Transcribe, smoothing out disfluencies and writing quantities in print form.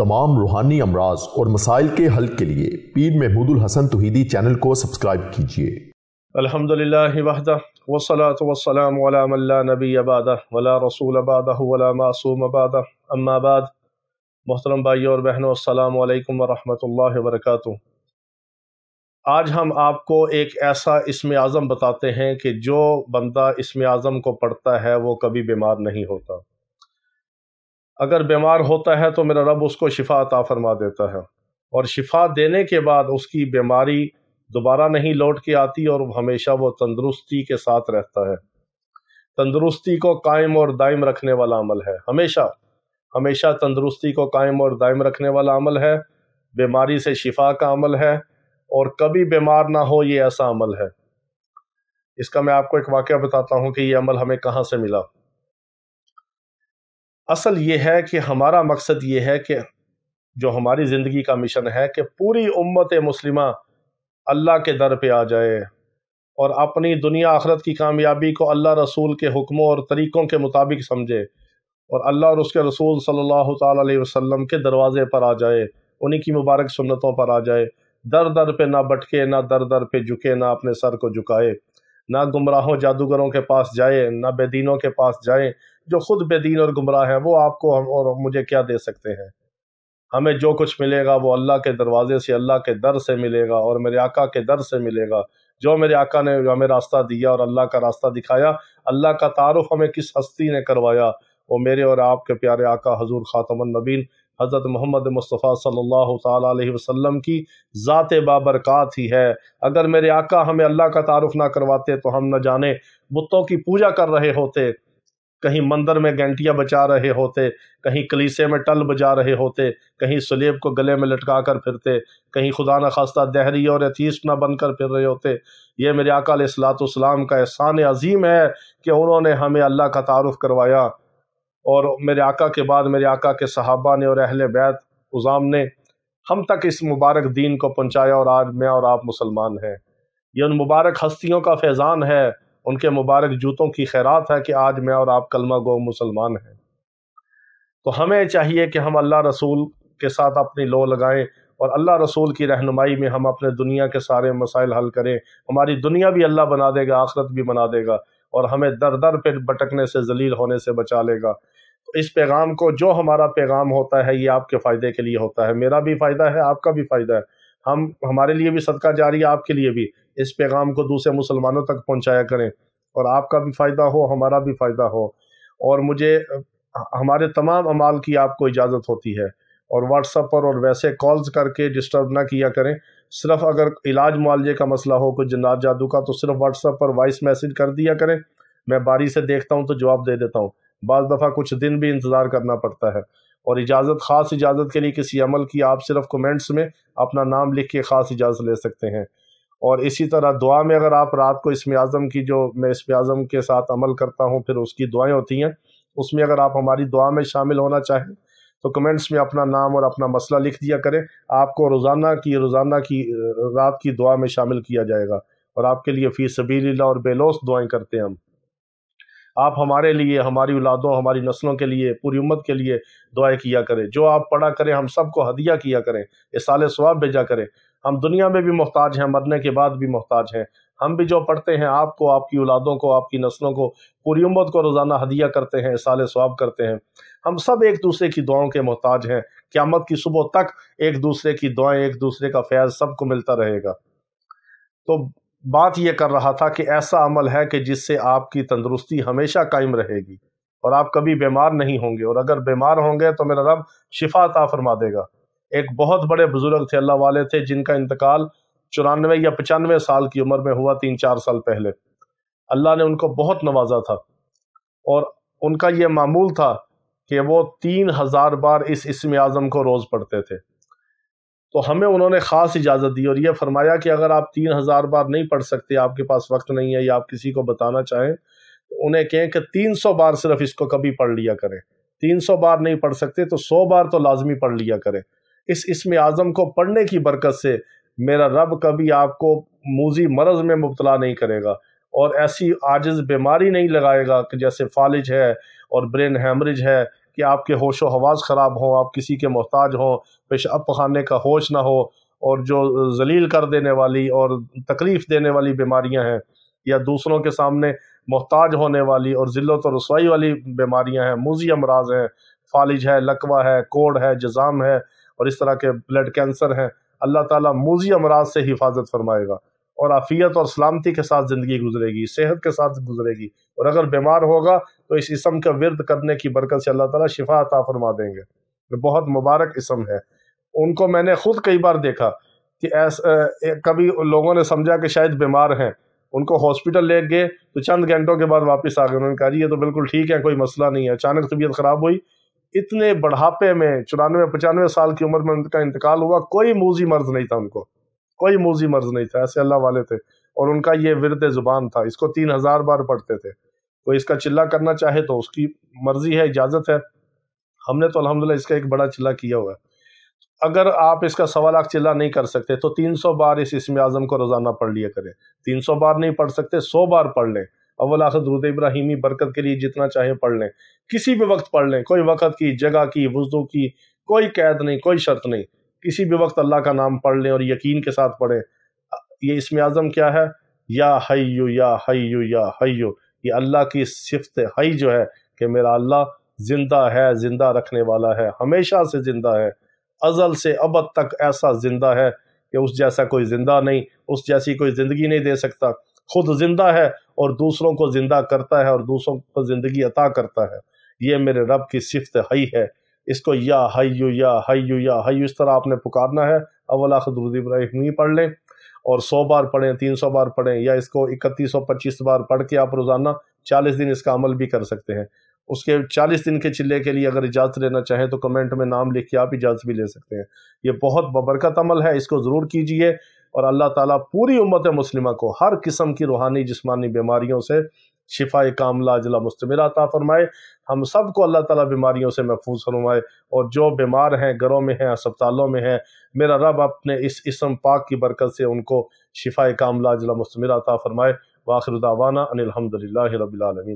तमाम रूहानी अमराज और मसाइल के हल के लिए पीर महमूद उल हसन तौहीदी चैनल को सब्सक्राइब कीजिए। अल्हम्दुलिल्लाहि वहदह वस्सलातु वस्सलामु अला मन ला नबिय्य बअदह वला रसूल बअदह वला मासूम बअदह अम्मा बाद। मोहतरम भाइयों और बहनों, अस्सलामु अलैकुम वरहमतुल्लाहि वबरकातुहू। आज हम आपको एक ऐसा इस्म आज़म बताते हैं कि जो बंदा इस्म आज़म को पढ़ता है वो कभी बीमार नहीं होता। अगर बीमार होता है तो मेरा रब उसको शिफा अता फरमा देता है, और शिफा देने के बाद उसकी बीमारी दोबारा नहीं लौट के आती और हमेशा वो तंदुरुस्ती के साथ रहता है। तंदुरुस्ती को कायम और दायम रखने वाला अमल है। हमेशा हमेशा तंदुरुस्ती को कायम और दायम रखने वाला अमल है, बीमारी से शिफा का अमल है, और कभी बीमार ना हो ये ऐसा अमल है। इसका मैं आपको एक वाक़या बताता हूँ कि ये अमल हमें कहाँ से मिला। असल ये है कि हमारा मकसद ये है कि जो हमारी ज़िंदगी का मिशन है कि पूरी उम्मत मुस्लिमा अल्लाह के दर पे आ जाए और अपनी दुनिया आखिरत की कामयाबी को अल्लाह रसूल के हुक्मों और तरीक़ों के मुताबिक समझे और अल्लाह और उसके रसूल सल्लल्लाहु ताला अलैहि वसल्लम के दरवाज़े पर आ जाए, उन्हीं की मुबारक सुन्नतों पर आ जाए। दर दर पे ना भटके, ना दर दर पे झुके, ना अपने सर को झुकाए, ना गुमराहों जादूगरों के पास जाए, ना बेदीनों के पास जाए। जो खुद बेदीन और गुमराह हैं वो आपको और मुझे क्या दे सकते हैं। हमें जो कुछ मिलेगा वो अल्लाह के दरवाजे से, अल्लाह के दर से मिलेगा और मेरे आका के दर से मिलेगा। जो मेरे आका ने हमें रास्ता दिया और अल्लाह का रास्ता दिखाया, अल्लाह का तारुफ हमें किस हस्ती ने करवाया, वो मेरे और आपके प्यारे आका हजूर खातमुन नबीन हज़रत मोहम्मद मुस्तफ़ा सल्लल्लाहु ताला अलैहि वसल्लम की ज़ात बाबरकात ही है। अगर मेरे आका हमें अल्लाह का तारुफ ना करवाते तो हम न जाने बुतों की पूजा कर रहे होते, कहीं मंदिर में घंटियाँ बजा रहे होते, कहीं कलीसे में टल बजा रहे होते, कहीं सलेब को गले में लटका कर फिरते, कहीं खुदा न खास्ता दहरी और एथीस्ट न बनकर फिर रहे होते। ये मेरे आका अलैहिस्सलाम का एहसान अजीम है कि उन्होंने हमें अल्लाह का तारुफ करवाया, और मेरे आका के बाद मेरे आका के सहाबा ने और अहले बैत उज़ाम ने हम तक इस मुबारक दीन को पहुँचाया, और आज मैं और आप मुसलमान हैं। ये उन मुबारक हस्तियों का फैज़ान है, उनके मुबारक जूतों की खैरात है कि आज मैं और आप कलमा गो मुसलमान हैं। तो हमें चाहिए कि हम अल्लाह रसूल के साथ अपनी लो लगाएं और अल्लाह रसूल की रहनुमाई में हम अपने दुनिया के सारे मसाइल हल करें। हमारी दुनिया भी अल्लाह बना देगा, आखिरत भी बना देगा, और हमें दर दर पे भटकने से, जलील होने से बचा लेगा। तो इस पैगाम को, जो हमारा पैगाम होता है, ये आपके फ़ायदे के लिए होता है। मेरा भी फ़ायदा है, आपका भी फ़ायदा है। हमारे लिए भी सदका जारी है, आपके लिए भी। इस पैगाम को दूसरे मुसलमानों तक पहुंचाया करें और आपका भी फ़ायदा हो, हमारा भी फ़ायदा हो। और मुझे हमारे तमाम अमाल की आपको इजाज़त होती है, और व्हाट्सएप पर और वैसे कॉल्स करके डिस्टर्ब ना किया करें। सिर्फ अगर इलाज मुआलजे का मसला हो, कोई जिन्नात जादू का, तो सिर्फ व्हाट्सएप पर वॉइस मैसेज कर दिया करें। मैं बारी से देखता हूँ तो जवाब दे देता हूँ। बाज़ दफ़ा कुछ दिन भी इंतज़ार करना पड़ता है। और इजाज़त, ख़ास इजाज़त के लिए किसी अमल की आप सिर्फ कमेंट्स में अपना नाम लिख के ख़ास इजाज़त ले सकते हैं। और इसी तरह दुआ में अगर आप रात को इस्म आज़म की, जो मैं इस्म आज़म के साथ अमल करता हूँ, फिर उसकी दुआएं होती हैं, उसमें अगर आप हमारी दुआ में शामिल होना चाहें तो कमेंट्स में अपना नाम और अपना मसला लिख दिया करें। आपको रोज़ाना की रात की दुआ में शामिल किया जाएगा, और आपके लिए फ़ी सबीलिल्लाह और बेलौस दुआएं करते हैं हम। आप हमारे लिए, हमारी औलादों, हमारी नस्लों के लिए, पूरी उम्मत के लिए दुआएं किया करें। जो आप पढ़ा करें हम सबको हदिया किया करें, इसाले सवाब भेजा करें। हम दुनिया में भी मोहताज हैं, मरने के बाद भी मोहताज हैं। हम भी जो पढ़ते हैं आपको, आपकी औलादों को, आपकी नस्लों को, पूरी उम्मत को रोज़ाना हदिया करते हैं, इसाले सवाब करते हैं। हम सब एक दूसरे की दुआओं के मोहताज हैं। क़यामत की सुबह तक एक दूसरे की दुआएं, एक दूसरे का फैज़ सबको मिलता रहेगा। तो बात ये कर रहा था कि ऐसा अमल है कि जिससे आपकी तंदुरुस्ती हमेशा कायम रहेगी और आप कभी बीमार नहीं होंगे, और अगर बीमार होंगे तो मेरा रब शिफा अता फरमा देगा। एक बहुत बड़े बुजुर्ग थे, अल्लाह वाले थे, जिनका इंतकाल 94 या 95 साल की उम्र में हुआ, 3-4 साल पहले। अल्लाह ने उनको बहुत नवाजा था, और उनका ये मामूल था कि वो 3000 बार इस इस्म आज़म को रोज़ पढ़ते थे। तो हमें उन्होंने ख़ास इजाज़त दी और ये फरमाया कि अगर आप 3000 बार नहीं पढ़ सकते, आपके पास वक्त नहीं है, या आप किसी को बताना चाहें, तो उन्हें कहें कि 300 बार सिर्फ इसको कभी पढ़ लिया करें। 300 बार नहीं पढ़ सकते तो 100 बार तो लाजमी पढ़ लिया करें। इस इस्म आज़म को पढ़ने की बरकत से मेरा रब कभी आपको मूजी मरज़ में मुब्तला नहीं करेगा, और ऐसी आजिज़ बीमारी नहीं लगाएगा कि जैसे फालिज है और ब्रेन हेमरेज है, کہ آپ کے ہوش و حواس خراب ہوں، آپ کسی کے محتاج ہوں، پیشاب پخانے کا ہوش نہ ہو، اور جو ذلیل کر دینے والی اور تکلیف دینے والی بیماریاں ہیں، یا دوسروں کے سامنے محتاج ہونے والی اور ذلت و رسوائی والی بیماریاں ہیں، موذی امراض ہیں، فالج ہے، لکوہ ہے، کوڑ ہے، جزام ہے، اور اس طرح کے بلڈ کینسر ہیں، اللہ تعالیٰ موذی امراض سے حفاظت فرمائے گا، اور عافیت اور سلامتی کے ساتھ زندگی گزرے گی، صحت کے ساتھ گزرے گی، اور اگر بیمار ہوگا تو اس اسم کا ورد کرنے کی برکت سے اللہ تعالیٰ شفا عطا فرما دیں گے۔ یہ بہت مبارک اسم ہے۔ ان کو میں نے خود کئی بار دیکھا کہ کبھی لوگوں نے سمجھا کہ شاید بیمار ہیں، ان کو ہاسپٹل لے گئے تو چند گھنٹوں کے بعد واپس آ گئے، انہوں نے کہا جی یہ تو بالکل ٹھیک ہے، کوئی مسئلہ نہیں ہے، اچانک طبیعت خراب ہوئی، اتنے بڑھاپے میں 94-95 سال کی عمر میں ان کا انتقال ہوا، کوئی موذی مرض نہیں تھا، ان کو کوئی موذی مرض نہیں تھا، ایسے اللہ والے تھے، اور ان کا یہ ورد زبان تھا، اس کو 3000 بار پڑھتے تھے۔ کوئی اس کا چلہ کرنا چاہے تو اس کی مرضی ہے، اجازت ہے، ہم نے تو الحمدللہ اس کا ایک بڑا چلہ کیا ہوا ہے۔ اگر آپ اس کا 1.25 لاکھ چلہ نہیں کر سکتے تو 300 بار اس اسم اعظم کو روزانہ پڑھ لیا کریں، 300 بار نہیں پڑھ سکتے 100 بار پڑھ لیں، اول آخر درود ابراہیمی برکت کے لیے جتنا چاہیں پڑھ لیں، کسی بھی وقت پڑھ لیں، کوئی وقت کی، جگہ کی، وضو کی کوئی قید نہیں، کوئی شرط نہیں، کسی بھی وقت اللہ کا نام پڑھ لیں اور یقین کے ساتھ پڑھیں۔ یہ اسم اعظم کیا ہے؟ یا حیو یا حیو یا حیو، یہ اللہ کی صفت حی جو ہے کہ میرا اللہ زندہ ہے، زندہ رکھنے والا ہے، ہمیشہ سے زندہ ہے، ازل سے ابد تک ایسا زندہ ہے کہ اس جیسا کوئی زندہ نہیں، اس جیسی کوئی زندگی نہیں دے سکتا، خود زندہ ہے اور دوسروں کو زندہ کرتا ہے اور دوسروں کو زندگی عطا کرتا ہے۔ یہ میرے رب کی صفت حی ہے، اس کو یا حیو یا حیو یا حیو اس طرح آپ نے پکارنا ہے۔ اول آخر درود ابراہیمی پڑھ لیں اور 100 بار پڑھیں، 300 بار پڑھیں، یا اس کو 3125 بار پڑھ کے آپ روزانہ 40 دن اس کا عمل بھی کر سکتے ہیں۔ اس کے 40 دن کے چلے کے لیے اگر اجازت لینا چاہیں تو کمنٹ میں نام لکھ کے آپ اجازت بھی لے سکتے ہیں۔ یہ بہت ببرکت عمل ہے، اس کو ضرور کیجئے، اور اللہ تعالیٰ پوری امت مسلمہ کو ہر قسم کی روحانی جسمانی بیماریوں سے شفا کاملہ عاجلہ مستمرہ عطا فرمائے، ہم سب کو اللہ تعالیٰ بیماریوں سے محفوظ فرمائے، اور جو بیمار ہیں، گھروں میں ہیں، اسپتالوں میں ہیں، میرا رب اپنے اس اسم پاک کی برکت سے ان کو شفا کاملہ عاجلہ مستمرہ عطا فرمائے۔ وآخر دعوانا ان الحمدللہ رب العالمین۔